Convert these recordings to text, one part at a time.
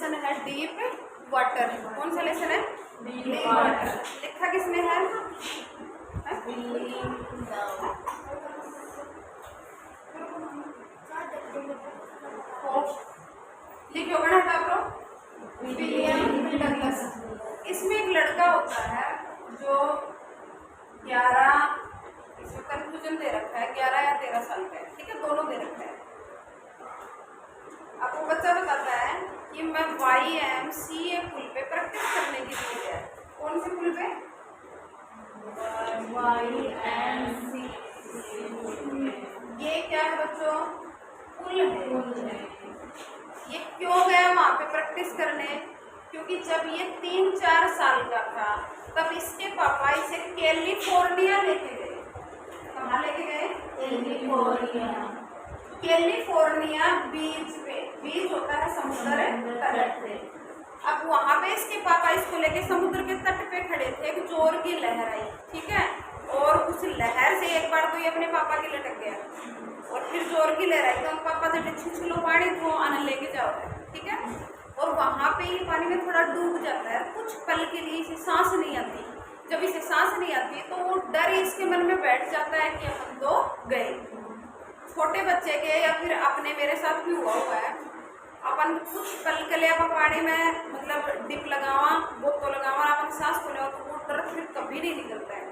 Lesson है deep water. कौन सा लेसन है? Deep water. लिखा किसने है? लिखो बड़ा हटा करो, विलियम डगलस। इसमें एक लड़का होता है जो 11, इसमें कंफ्यूजन दे रखा है, 11 या 13 साल का है, ठीक है, दोनों दे रखा है। आपको बच्चा बताता है कि मैं YMCA पुल पे प्रैक्टिस करने के लिए गया। कौन से पुल पे? YMCA। ये क्या है बच्चों? पुल है। ये क्यों गया वहाँ पे प्रैक्टिस करने? क्योंकि जब ये 3-4 साल का था तब इसके पापा इसे कैलिफोर्निया लेके गए। कहाँ लेके गए? कैलिफोर्निया बीच पे। बीच होता है समुद्र तट पे। अब वहाँ पे इसके पापा इसको लेके समुद्र के तट पे खड़े थे, एक जोर की लहर आई, ठीक है, और उस लहर से एक बार तो ये अपने पापा के लटक गया, और फिर जोर की लहर आई तो पापा से छिछलो पानी तो आने लेके जाओ, ठीक है, और वहाँ पे ये पानी में थोड़ा डूब जाता है। कुछ पल के लिए इसे सांस नहीं आती। जब इसे सांस नहीं आती तो वो डर इसके मन में बैठ जाता है कि हम तो गए। छोटे बच्चे के या फिर अपने, मेरे साथ भी हुआ है, अपन कुछ पल के लिए अपन पानी में मतलब डिप लगावा, बोतो लगावा, अपन सांस खोले तो वो डर फिर कभी नहीं निकलता है।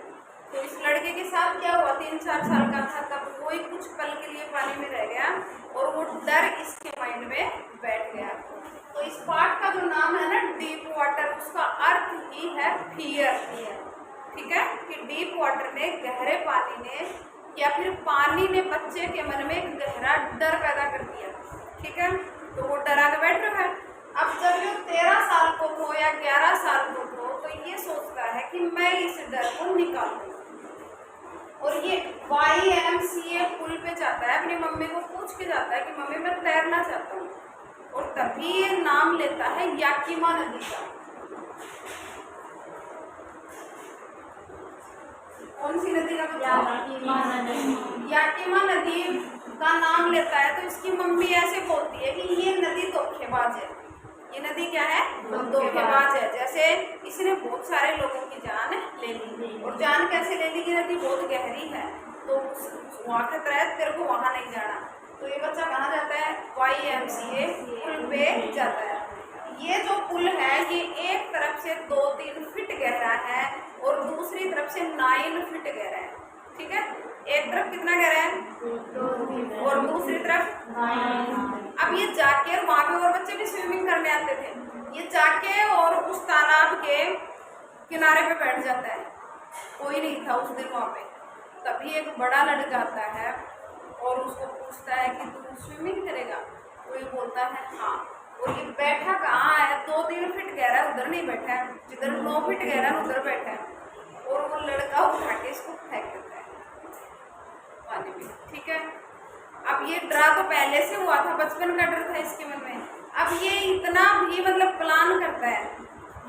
तो इस लड़के के साथ क्या हुआ? 3-4 साल का था तब कोई कुछ पल के लिए पानी में रह गया और वो डर इसके माइंड में बैठ गया। तो इस पार्ट का जो नाम है ना डीप वाटर, उसका अर्थ ही है फियर, ठीक है, कि डीप वाटर ने, गहरे पानी ने, या फिर पानी ने बच्चे के मन में एक गहरा डर पैदा कर दिया, ठीक है, तो वो डरा के बैठ रहा है। अब जब ये 13 साल को हो या 11 साल को हो तो ये सोचता है कि मैं इस डर को निकाल दूँ, और ये YMCA पुल पे जाता है, अपनी मम्मी को पूछ के जाता है कि मम्मी मैं तैरना चाहता हूँ, और तभी ये नाम लेता है याकिमा नदी का। कौन सी नदी का? याकिमा नदी का नाम लेता है। तो इसकी मम्मी ऐसे बोलती है कि ये नदी धोखेबाज है। ये नदी क्या है? धोखेबाज है। जैसे इसने बहुत सारे लोगों की जान ले ली, और जान कैसे ले ली? कि नदी बहुत गहरी है तो वहाँ खतरा है, तेरे को वहाँ नहीं जाना। तो ये बच्चा कहाँ जाता है? YMCA पुल पे जाता है। ये जो पुल है ये एक तरफ से 2-3 फीट गहरा है और दूसरी तरफ से 9 फीट गहरा है, ठीक है, एक तरफ कितना गहरा है और दूसरी तरफ 9। अब ये जाके वहाँ पे और बच्चे भी स्विमिंग करने आते थे, ये जाके और उस तालाब के किनारे पे बैठ जाता है। कोई नहीं था उस दिन वहाँ पे। तभी एक बड़ा लड़का आता है और उसको पूछता है कि तू स्विमिंग करेगा? तो ये बोलता है हाँ। और ये बैठा कहाँ है? 2-3 फीट गहरा है, उधर नहीं बैठा है, जिधर 9 फीट गहरा है उधर बैठा है। और वो लड़का उठा के इसको फेंक देता है पानी में, ठीक है। अब ये डरा तो पहले से हुआ था, बचपन का डर था इसके मन में। अब ये इतना भी मतलब प्लान करता है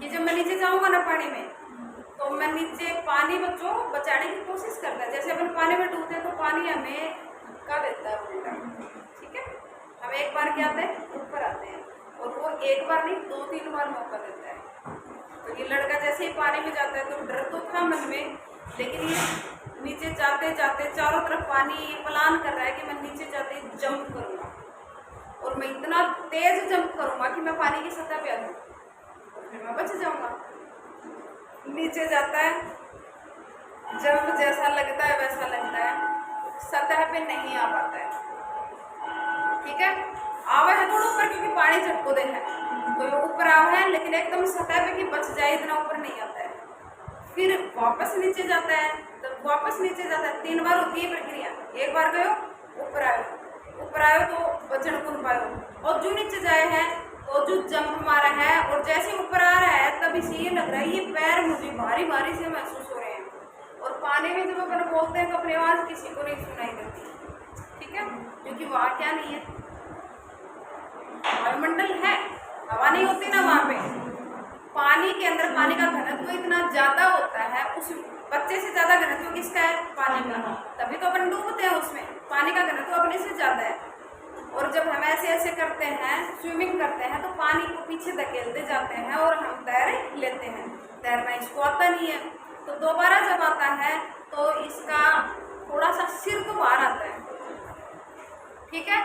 कि जब मैं नीचे जाऊंगा ना पानी में तो मैं नीचे पानी बच्चों बचाने की कोशिश करता है। जैसे अपन पानी में डूबते हैं तो पानी हमें धक्का देता है उल्टा, ठीक है, हम एक बार क्या आते हैं? ऊपर आते हैं, और वो एक बार नहीं 2-3 बार मौका देता है। तो ये लड़का जैसे ही पानी में जाता है तो डर तो था मन में, लेकिन ये नीचे जाते जाते चारों तरफ पानी, ये प्लान कर रहा है कि मैं नीचे जाते ही जंप करूँगा और मैं इतना तेज जंप करूँगा कि मैं पानी की सतह पे आ जाऊँ और फिर मैं बच जाऊँगा। नीचे जाता है, जंप जैसा लगता है वैसा लगता है, सतह पे नहीं आ पाता है, ठीक है, आवा है थोड़ा ऊपर क्योंकि पानी झटकोदे है तो ये ऊपर आवा है, लेकिन एकदम सतह पे कि बच जाए इतना ऊपर नहीं आता है। फिर वापस नीचे जाता है, तो वापस नीचे जाता है, 3 बार होती है प्रक्रिया। एक बार गयो ऊपर आयो तो बचन कौन पायो, और जो नीचे जाए है तो जो जंप मारा है और जैसे ऊपर आ रहा है तब इसे ये लग रहा है ये पैर मुझे भारी भारी से महसूस हो रहे हैं। और पानी में जब अपन बोलते हैं तो अपनी आवाज़ किसी को नहीं सुनाई देती, ठीक है, क्योंकि वहाँ क्या नहीं है, वायुमंडल है, हवा नहीं होती ना वहाँ पे। पानी के अंदर पानी का घनत्व इतना ज़्यादा होता है, उस बच्चे से ज़्यादा घनत्व किसका है? पानी का। तभी तो अपन डूबते हैं उसमें, पानी का घनत्व अपने से ज़्यादा है। और जब हम ऐसे ऐसे करते हैं, स्विमिंग करते हैं, तो पानी को पीछे धकेलते जाते हैं और हम तैर लेते हैं। तैरना इसको आता नहीं है, तो दोबारा जब आता है तो इसका थोड़ा सा सिर तो बाहर आता है, ठीक है,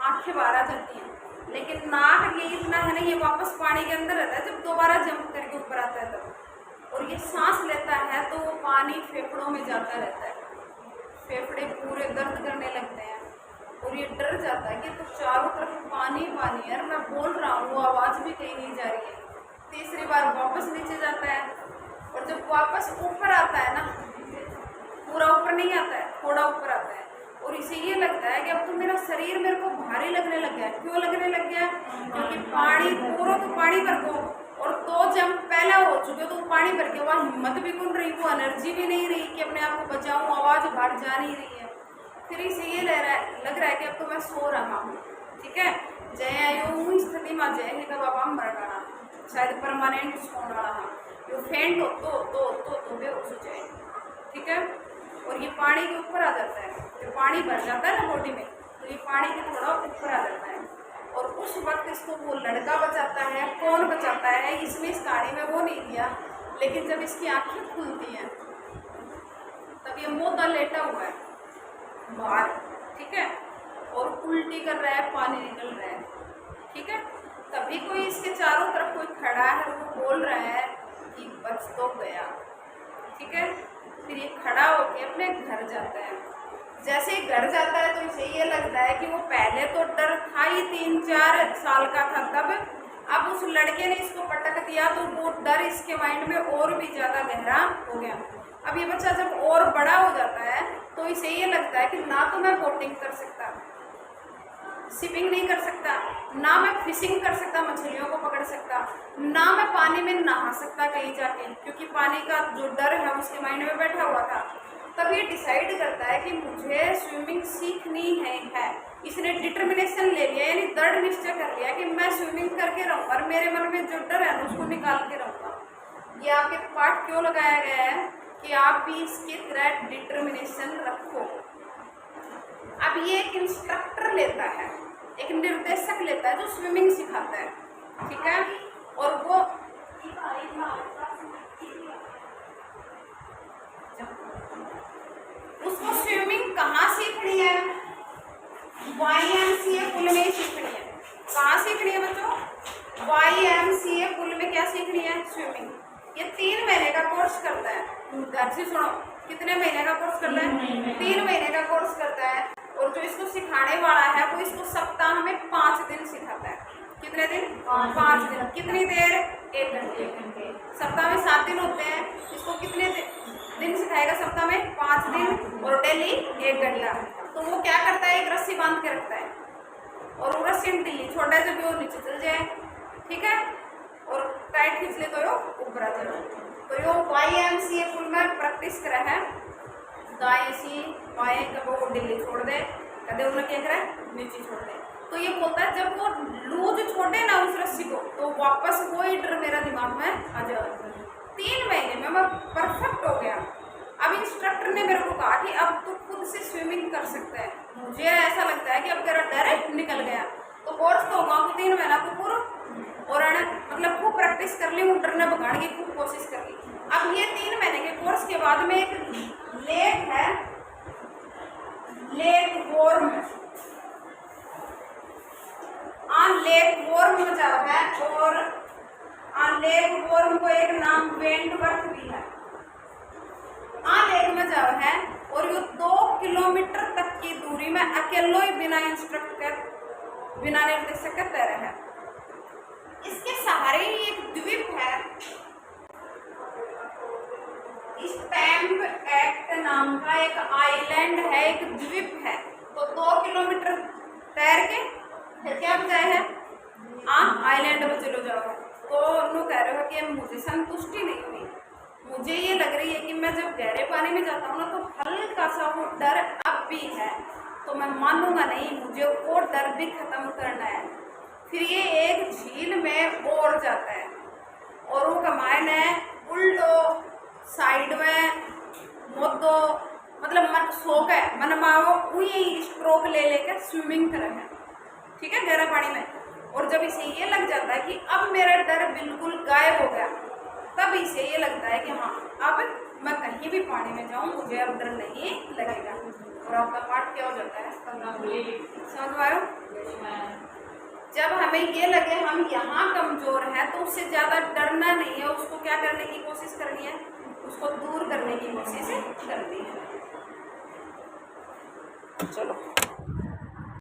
आंखें बाहर आ जाती हैं, लेकिन नाक ये इतना है ना, ये वापस पानी के अंदर रहता है जब दोबारा जंप करके ऊपर आता है तब। और ये सांस लेता है तो वो पानी फेफड़ों में जाता रहता है, फेफड़े पूरे दर्द करने लगते हैं और ये डर जाता है कि तो चारों तरफ पानी पानी है, मैं बोल रहा हूँ वो आवाज़ भी कहीं नहीं जा रही है। तीसरी बार वापस नीचे जाता है और जब वापस ऊपर आता है ना, पूरा ऊपर नहीं आता है, थोड़ा ऊपर आता है, और इसे ये लगता है कि अब तो मेरा शरीर मेरे को भारी लगने लग गया है। क्यों लगने लग गया? क्योंकि पानी पूरा तो पानी भर को, और तो जब पहला हो चुके तो पानी भर के वहाँ हिम्मत भी कौन रही, वो एनर्जी भी नहीं रही कि अपने आप को बचाऊं, आवाज़ बाहर जा नहीं रही है। फिर इसे ये लग रहा है कि अब तो मैं सो रहा हूँ, ठीक है, जय आयो स्थिति में जय है का बाबा मरना, शायद परमानेंट सोना रहा, यो फेंट हो तो बेहोश हो जाए, ठीक है। और ये पानी के ऊपर आ जाता है, जब पानी भर जाता है ना बॉडी में, तो ये पानी के थोड़ा ऊपर आ जाता है, और उस वक्त इसको वो लड़का बचाता है। कौन बचाता है इसमें, इस कहानी में वो नहीं दिया, लेकिन जब इसकी आंखें खुलती हैं तब ये मोदा लेटा हुआ है बाहर, ठीक है, और उल्टी कर रहा है, पानी निकल रहा है, ठीक है। तभी कोई इसके चारों तरफ कोई खड़ा है, वो बोल रहा है कि बच तो गया, ठीक है। फिर ये खड़ा होकर अपने घर जाता है। जैसे ही घर जाता है तो इसे ये लगता है कि वो पहले तो डर था ही, 3-4 साल का था तब, अब उस लड़के ने इसको पटक दिया तो वो डर इसके माइंड में और भी ज़्यादा गहरा हो गया। अब ये बच्चा जब और बड़ा हो जाता है तो इसे ये लगता है कि ना तो मैं बोटिंग कर सकता, शिपिंग नहीं कर सकता, ना मैं फिशिंग कर सकता, मछलियों को पकड़ सकता, ना मैं पानी में नहा सकता कहीं जाके, क्योंकि पानी का जो डर है उसके माइंड में बैठा हुआ था। तब ये डिसाइड करता है कि मुझे स्विमिंग सीखनी है। इसने डिटर्मिनेशन ले लिया, यानी दृढ़ निश्चय कर लिया कि मैं स्विमिंग करके रहूँगा, और मेरे मन में जो डर है उसको निकाल के रहूँगा। ये आपके पाठ क्यों लगाया गया है कि आप भी इसकी तरह डिटर्मिनेशन रखो। अब ये एक इंस्ट्रक्टर लेता है, एक निर्देशक लेता है जो स्विमिंग सिखाता है, ठीक है, और वो उसको स्विमिंग कहाँ सीखनी है? YMCA पुल में सीखनी है। कहाँ सीखनी है बच्चों? YMCA पुल में क्या सीखनी है? स्विमिंग। ये 3 महीने का कोर्स करता है। घर से सुनो, कितने महीने का कोर्स करता है? 3 महीने का कोर्स करता है। और जो इसको सिखाने वाला है वो इसको सप्ताह में 5 दिन सिखाता है। कितने दिन? 5 दिन। कितनी देर? 1 घंटे। सप्ताह में 7 दिन होते हैं, इसको कितने दिन सिखाएगा? सप्ताह में 5 दिन और डेली 1 घंटा। तो वो क्या करता है, एक रस्सी बांध के रखता है, और वो रस्सी ढीली छोटा है जब वो नीचे चल जाए, ठीक है, और टाइट खींच ले तो यो ऊपर आ जाए। तो यो YMCA पुल में प्रैक्टिस करा है, दाएं सी बाएं कब वो ढीली छोड़ दे, कदे उन्हें क्या करे, नीचे छोड़ दे। तो ये बोलता है जब वो लूज छोड़े ना उस रस्सी को, तो वापस वो ही डर मेरा दिमाग में आ जाए। 3 महीने में मैं परफेक्ट हो गया। अब इंस्ट्रक्टर ने मेरे को कहा कि अब तू खुद से स्विमिंग कर सकता है। मुझे ऐसा लगता है कि अब तेरा डर निकल गया। तो कोर्स तो होगा 3 महीना को पूरा, और मतलब खूब प्रैक्टिस कर ली, वो डरने भगाने की खूब कोशिश कर ली। अब ये 3 महीने के कोर्स के बाद में एक लेक है, लेक वॉर्म, लेक वॉर्म जाओ है, और लेक वॉर्म को एक नाम वेंटवर्थ भी है। लेक में जाओ है, और ये 2 किलोमीटर तक की दूरी में अकेलो ही बिना इंस्ट्रक्टर, बिना निर्देशक के तैरा है। इसके सहारे ही एक द्वीप है, स्टैम्प एक्ट नाम का एक आइलैंड है, एक द्वीप है। तो 2 किलोमीटर तैर के फिर क्या बजाय है, आइलैंड में चलो जाओ। तो उन्होंने कह रहे हो कि मुझे संतुष्टि नहीं हुई, मुझे ये लग रही है कि मैं जब गहरे पानी में जाता हूँ ना तो हल्का सा वो डर अब भी है, तो मैं मानूंगा नहीं, मुझे वो डर भी खत्म करना है। फिर ये एक झील में और जाता है, और वो कमायन है उल्टो साइड में मोदो, मतलब मन सो के मन माओ वही स्ट्रोक ले लेकर स्विमिंग कर है। ठीक है, गहरा पानी में। और जब इसे ये लग जाता है कि अब मेरा डर बिल्कुल गायब हो गया, तब इसे ये लगता है कि हाँ अब मैं कहीं भी पानी में जाऊं मुझे अब डर नहीं लगेगा, और आपका पाठ क्या हो जाता है, समझ पाए। जब हमें ये लगे हम यहाँ कमजोर हैं तो उससे ज्यादा डरना नहीं है, उसको क्या करने की कोशिश करनी है, उसको दूर करने की कोशिश करनी है। चलो।